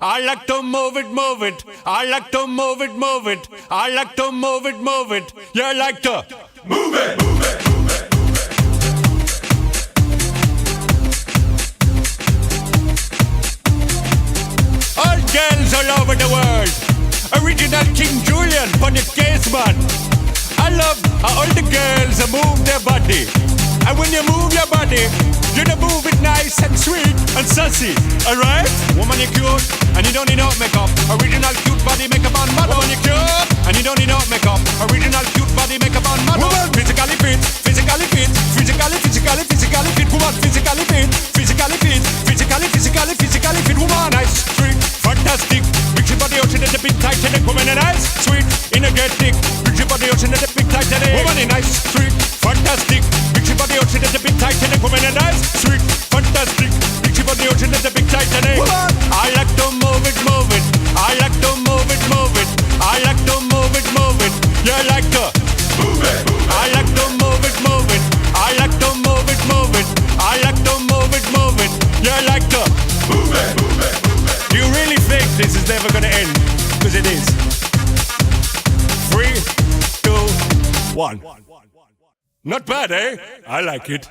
I like to move it, move it. I like to move it, move it. I like to move it, move it. You like to move it, move it. All girls all over the world. Original King Julian for the case, man. I love how all the girls move their body. And when you move your body, you don't move it nice and sweet and sassy, alright? Woman, you cute, and you don't need no makeup. Original cute body makeup on model. Woman, you cute, and you don't need no makeup. Original cute body makeup on model. Woman, physically fit, physically fit, physically fit. Woman, physically fit, physically fit, physically fit. Woman, nice, sweet, fantastic. Big your body out in the big tight and woman, nice, sweet, energetic. Big your body out in the big tight and woman, nice, sweet, fantastic. Big your body out in the big tight and woman, nice, sweet, fantastic. Big your body out in the big tight and I like to move it, move it. I like to move it, move it. I like to move it, move it. You like to move it. I like to move it, move it. I like to move it, move it. I like to move it, move it. You like to move it, move it. Do you really think this is never gonna end? Because it is. 3, 2, 1. Not bad, eh? I like it.